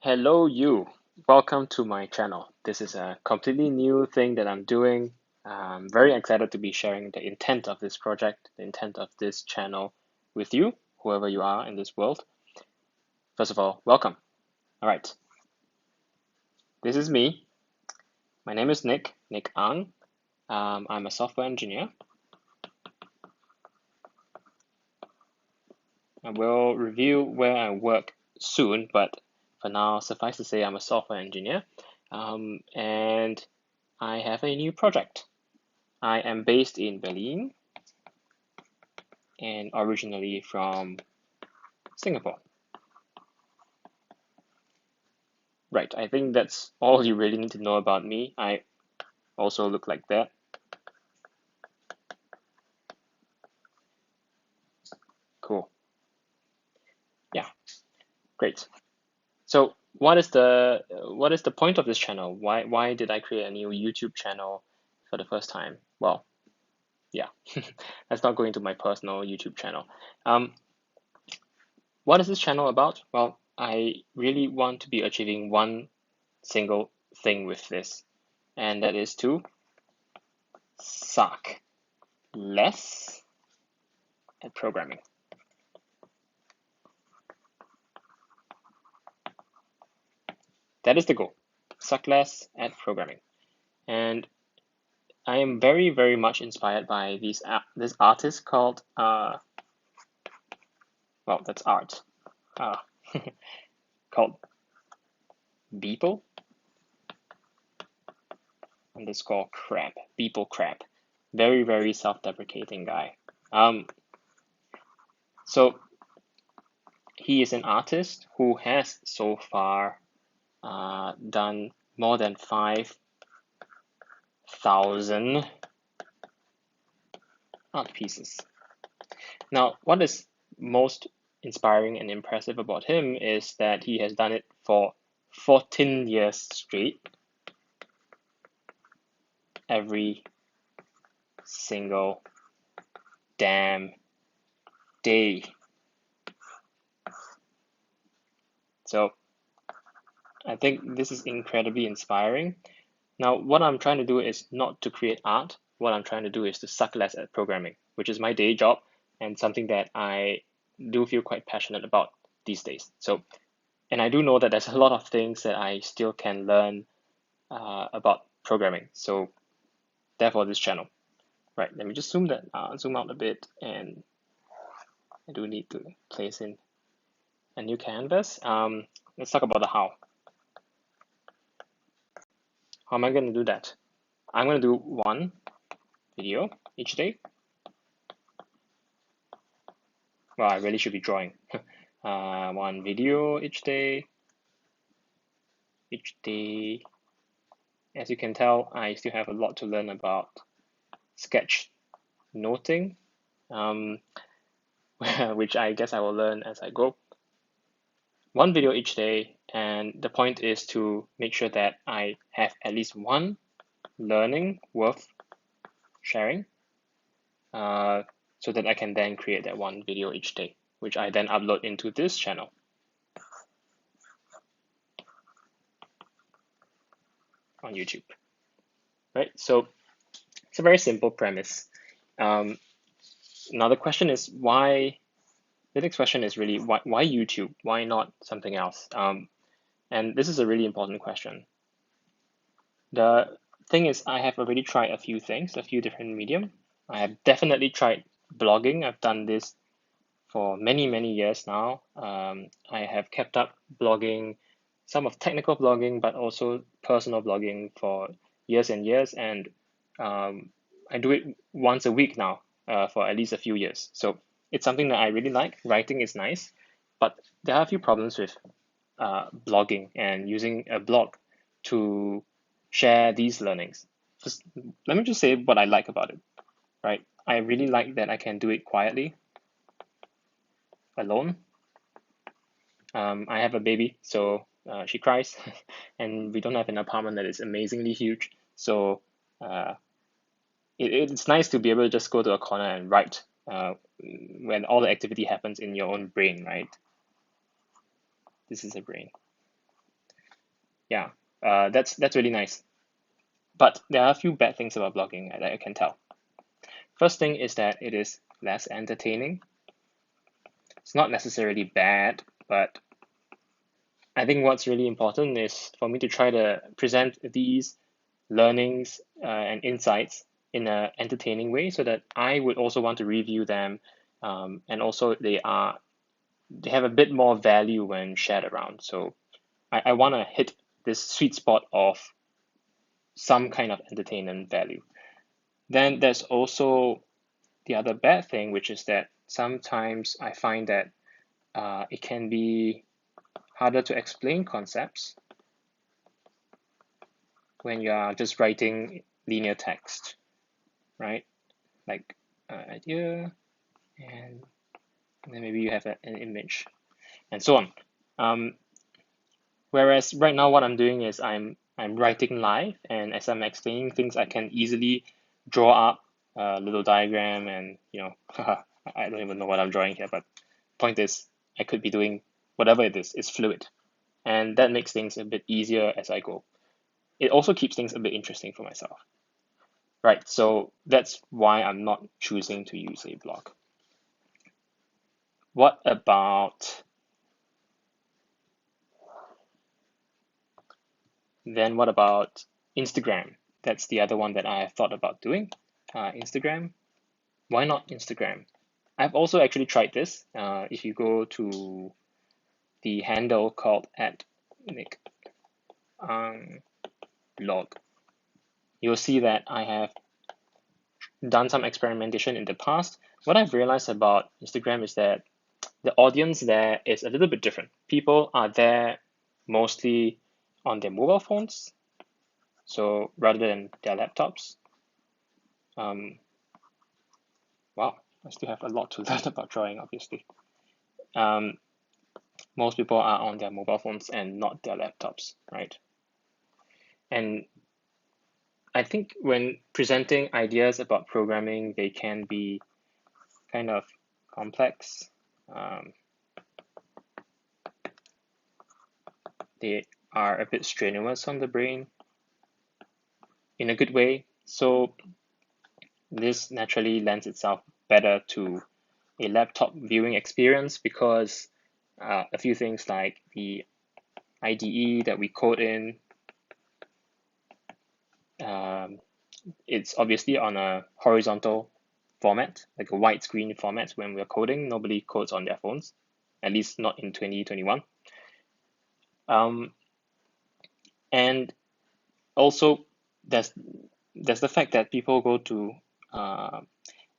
Hello, you. Welcome to my channel. This is a completely new thing that I'm doing. I'm very excited to be sharing the intent of this project, the intent of this channel with you, whoever you are in this world. First of all, welcome. All right. This is me. My name is Nick Ang. I'm a software engineer. I will review where I work soon, but for now, suffice to say, I'm a software engineer. And I have a new project. I am based in Berlin and originally from Singapore. Right, I think that's all you really need to know about me. I also look like that. Cool. Yeah, great. So what is the point of this channel? Why did I create a new YouTube channel for the first time? Well, yeah, let's not go into my personal YouTube channel. What is this channel about? Well, I really want to be achieving one single thing with this, and that is to suck less at programming. That is the goal. Suck less at programming. And I am very, very much inspired by this artist called well, that's art. Called Beeple underscore crap. Beeple crap. Very, very self-deprecating guy. So he is an artist who has so far done more than 5,000 art pieces. Now, what is most inspiring and impressive about him is that he has done it for 14 years straight, every single damn day. So I think this is incredibly inspiring. Now, what I'm trying to do is not to create art. What I'm trying to do is to suck less at programming, which is my day job and something that I do feel quite passionate about these days. So, and I do know that there's a lot of things that I still can learn about programming. So, therefore, this channel. Right, let me just zoom out a bit, and I do need to place in a new canvas. Let's talk about the how. How am I going to do that? I'm going to do one video each day. Well, I really should be drawing. One video each day. Each day. As you can tell, I still have a lot to learn about sketch noting, which I guess I will learn as I go. One video each day, and the point is to make sure that I have at least one learning worth sharing, so that I can then create that one video each day, which I then upload into this channel. On YouTube, right? So it's a very simple premise. Now the question is why. The next question is really why YouTube? Why not something else? And this is a really important question. The thing is, I have already tried a few things, a few different medium. I have definitely tried blogging. I've done this for many, many years now. I have kept up blogging, some of technical blogging, but also personal blogging for years and years. And I do it once a week now for at least a few years. So it's something that I really like. Writing is nice, but there are a few problems with blogging and using a blog to share these learnings. Just, let me just say what I like about it, right? I really like that I can do it quietly, alone. I have a baby, so she cries, and we don't have an apartment that is amazingly huge. So it's nice to be able to just go to a corner and write when all the activity happens in your own brain, right? This is a brain. yeah, that's really nice. But there are a few bad things about blogging that I can tell. First thing is that it is less entertaining. It's not necessarily bad, but I think what's really important is for me to try to present these learnings and insights in an entertaining way so that I would also want to review them, and also they have a bit more value when shared around. So I want to hit this sweet spot of some kind of entertainment value. Then there's also the other bad thing, which is that sometimes I find that it can be harder to explain concepts when you are just writing linear text, right? Like idea, and then maybe you have an image, and so on. Whereas right now, what I'm doing is I'm writing live, and as I'm explaining things, I can easily draw up a little diagram, and I don't even know what I'm drawing here, but point is, I could be doing whatever it is. It's fluid, and that makes things a bit easier as I go. It also keeps things a bit interesting for myself. Right, so that's why I'm not choosing to use a blog. What about Instagram? That's the other one that I have thought about doing. Instagram. Why not Instagram? I've also actually tried this. If you go to the handle called @NickAngLog, you'll see that I have done some experimentation in the past. What I've realized about Instagram is that the audience there is a little bit different. People are there mostly on their mobile phones, so rather than their laptops. Wow, I still have a lot to learn about drawing, obviously. Most people are on their mobile phones and not their laptops, right? And I think when presenting ideas about programming, they can be kind of complex. They are a bit strenuous on the brain in a good way. So this naturally lends itself better to a laptop viewing experience because a few things like the IDE that we code in, it's obviously on a horizontal format, like a widescreen format when we're coding. Nobody codes on their phones, at least not in 2021. And also, there's the fact that people go to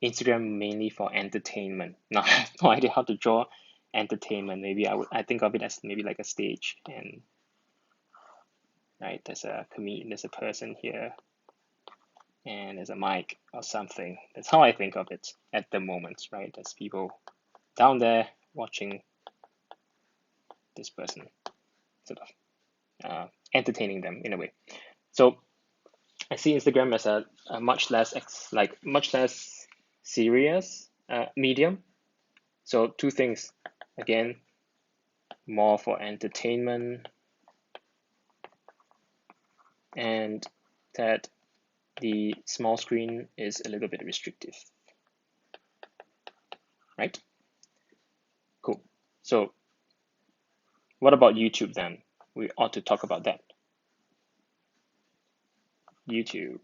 Instagram mainly for entertainment. Now, I have no idea how to draw entertainment. Maybe I think of it as maybe like a stage, and right, there's a person here, and there's a mic or something. That's how I think of it at the moment, right? There's people down there watching this person, sort of entertaining them in a way. So I see Instagram as a much less serious medium. So two things, again, more for entertainment, and that the small screen is a little bit restrictive, right? Cool. So what about YouTube then? We ought to talk about that. YouTube,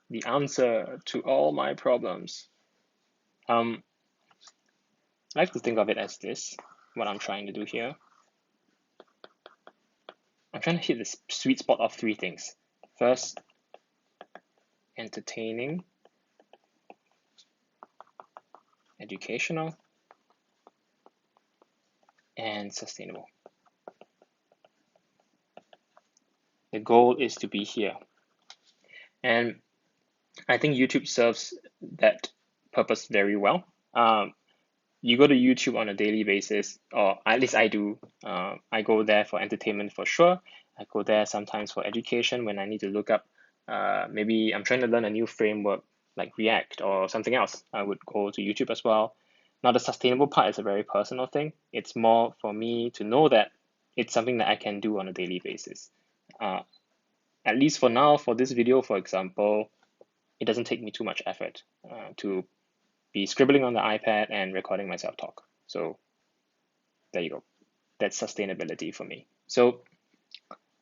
the answer to all my problems. I like to think of it as this, what I'm trying to do here. I'm trying to hit this sweet spot of three things. First, entertaining, educational, and sustainable. The goal is to be here. And I think YouTube serves that purpose very well. You go to YouTube on a daily basis, or at least I do. I go there for entertainment for sure. I go there sometimes for education when I need to look up. Maybe I'm trying to learn a new framework like React or something else. I would go to YouTube as well. Now, the sustainable part is a very personal thing. It's more for me to know that it's something that I can do on a daily basis. At least for now, for this video, for example, it doesn't take me too much effort to be scribbling on the iPad and recording myself talk. So there you go. That's sustainability for me. So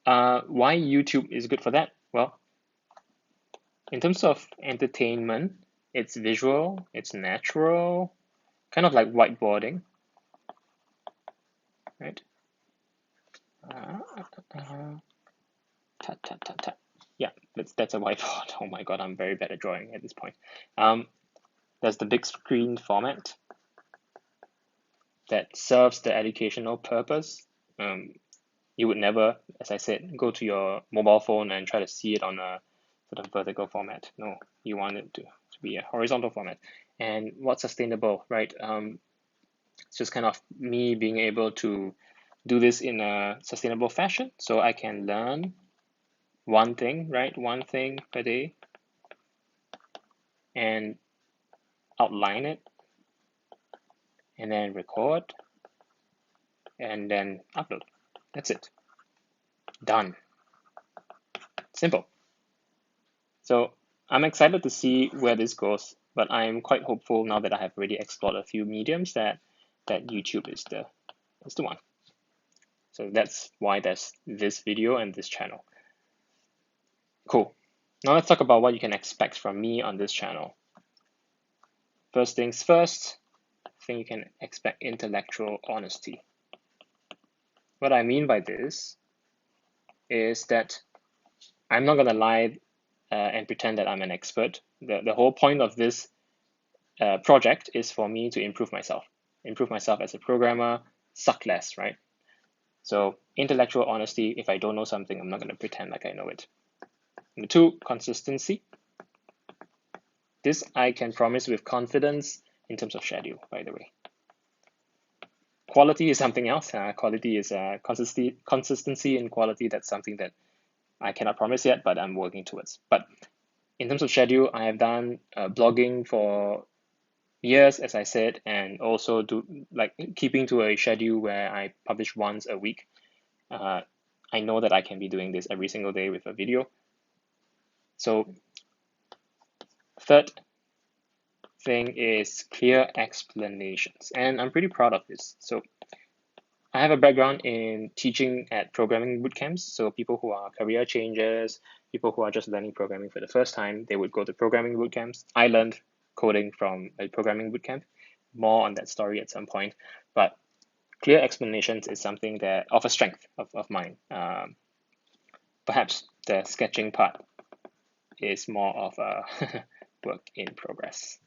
why YouTube is good for that? Well, in terms of entertainment, it's visual, it's natural, kind of like whiteboarding, right? Yeah, that's a whiteboard. Oh my God, I'm very bad at drawing at this point. There's the big screen format that serves the educational purpose. You would never, as I said, go to your mobile phone and try to see it on a sort of vertical format. No, you want it to be a horizontal format. And what's sustainable, right? It's just kind of me being able to do this in a sustainable fashion, so I can learn one thing, right? One thing per day, and outline it, and then record, and then upload. That's it. Done. Simple. So I'm excited to see where this goes, but I'm quite hopeful now that I have already explored a few mediums that YouTube is the one. So that's why there's this video and this channel. Cool. Now let's talk about what you can expect from me on this channel. First things first, I think you can expect intellectual honesty. What I mean by this is that I'm not gonna lie and pretend that I'm an expert. The whole point of this project is for me to improve myself as a programmer, suck less, right? So intellectual honesty, if I don't know something, I'm not gonna pretend like I know it. Number two, consistency. This I can promise with confidence in terms of schedule, by the way. Quality is something else. Quality is consistency and quality. That's something that I cannot promise yet, but I'm working towards. But in terms of schedule, I have done blogging for years, as I said, and also do like keeping to a schedule where I publish once a week. I know that I can be doing this every single day with a video. So third thing is clear explanations, and I'm pretty proud of this. So I have a background in teaching at programming bootcamps. So people who are career changers, people who are just learning programming for the first time, they would go to programming bootcamps. I learned coding from a programming bootcamp. More on that story at some point. But clear explanations is something that of a strength of mine. Perhaps the sketching part is more of a work in progress.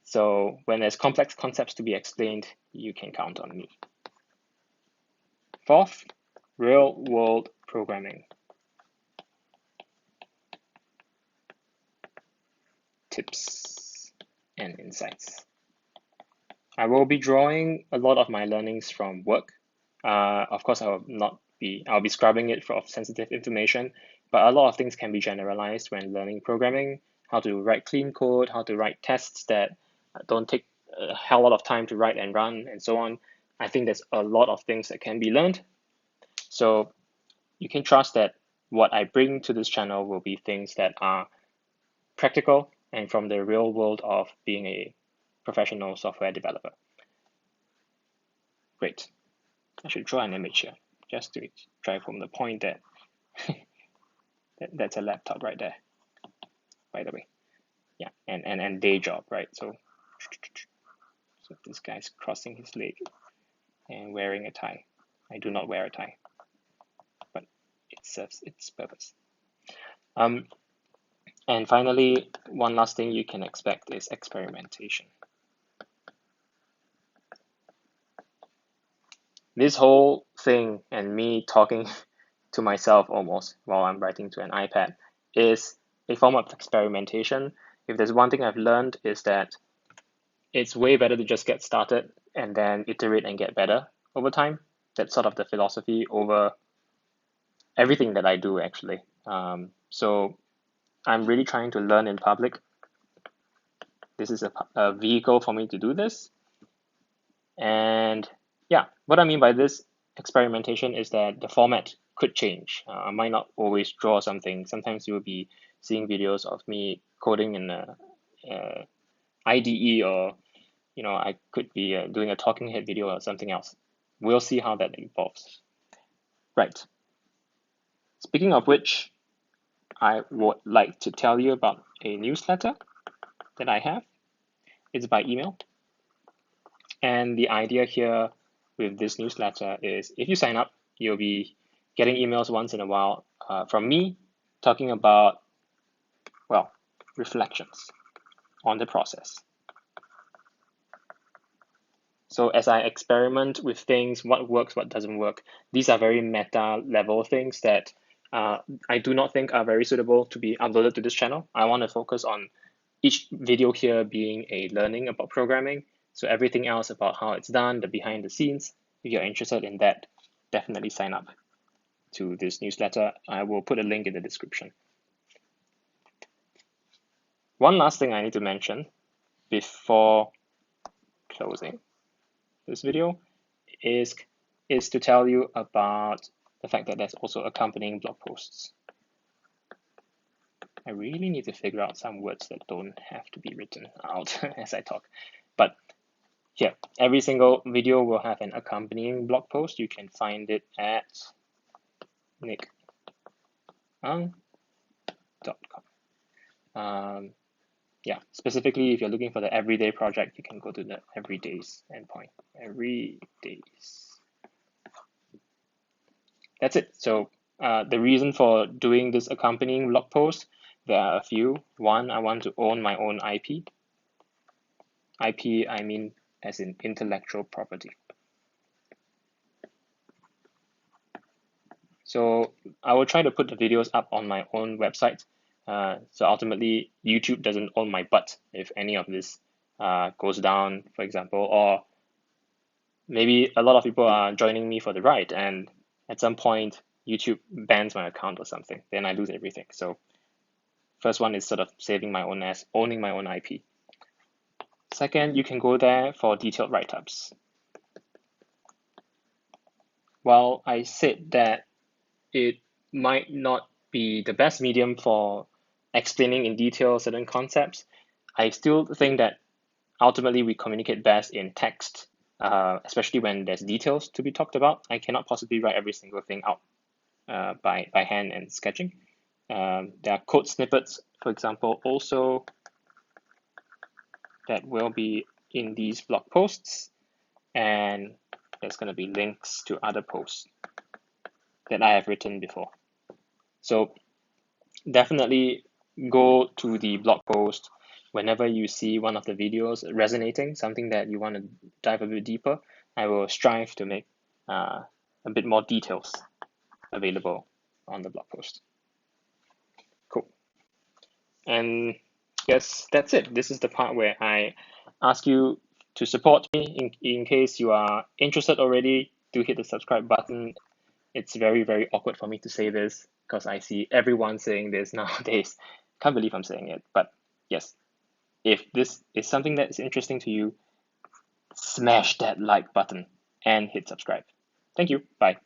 So when there's complex concepts to be explained, you can count on me. Fourth, real-world programming. Tips and insights. I will be drawing a lot of my learnings from work. Of course, I'll be scrubbing it of sensitive information, but a lot of things can be generalized when learning programming, how to write clean code, how to write tests that don't take a hell lot of time to write and run, and so on. I think there's a lot of things that can be learned. So you can trust that what I bring to this channel will be things that are practical and from the real world of being a professional software developer. Great. I should draw an image here just to drive home the point that that's a laptop right there, by the way. Yeah, and day job, right? So this guy's crossing his leg and wearing a tie. I do not wear a tie, but it serves its purpose. And finally, one last thing you can expect is experimentation. This whole thing and me talking to myself almost while I'm writing to an iPad is a form of experimentation. If there's one thing I've learned is that it's way better to just get started and then iterate and get better over time. That's sort of the philosophy over everything that I do, actually. So I'm really trying to learn in public. This is a vehicle for me to do this. And yeah, what I mean by this experimentation is that the format could change. I might not always draw something. Sometimes you will be seeing videos of me coding in a IDE, or I could be doing a talking head video or something else. We'll see how that evolves. Right. Speaking of which, I would like to tell you about a newsletter that I have. It's by email. And the idea here with this newsletter is if you sign up, you'll be getting emails once in a while from me talking about, well, reflections on the process. So as I experiment with things, what works, what doesn't work, these are very meta level things that I do not think are very suitable to be uploaded to this channel. I want to focus on each video here being a learning about programming. So everything else about how it's done, the behind the scenes, if you're interested in that, definitely sign up to this newsletter. I will put a link in the description. One last thing I need to mention before closing this video is to tell you about the fact that there's also accompanying blog posts. I really need to figure out some words that don't have to be written out as I talk. But yeah, every single video will have an accompanying blog post. You can find it at nickang.com. Yeah, specifically if you're looking for the everyday project, you can go to the everydays endpoint. Everydays. That's it. So the reason for doing this accompanying blog post, there are a few. One, I want to own my own IP. IP, I mean as in intellectual property. So I will try to put the videos up on my own website. So ultimately, YouTube doesn't own my butt if any of this goes down, for example, or maybe a lot of people are joining me for the ride, and at some point, YouTube bans my account or something, then I lose everything. So first one is sort of saving my own ass, owning my own IP. Second, you can go there for detailed write-ups. While I said that it might not be the best medium for explaining in detail certain concepts, I still think that ultimately we communicate best in text, especially when there's details to be talked about. I cannot possibly write every single thing out by hand and sketching. There are code snippets, for example, also that will be in these blog posts, and there's going to be links to other posts that I have written before. So definitely go to the blog post whenever you see one of the videos resonating, something that you want to dive a bit deeper. I will strive to make a bit more details available on the blog post. Cool. And yes, that's it. This is the part where I ask you to support me in case you are interested already. Do hit the subscribe button. It's very, very awkward for me to say this because I see everyone saying this nowadays. Can't believe I'm saying it, but yes, if this is something that is interesting to you, smash that like button and hit subscribe. Thank you. Bye.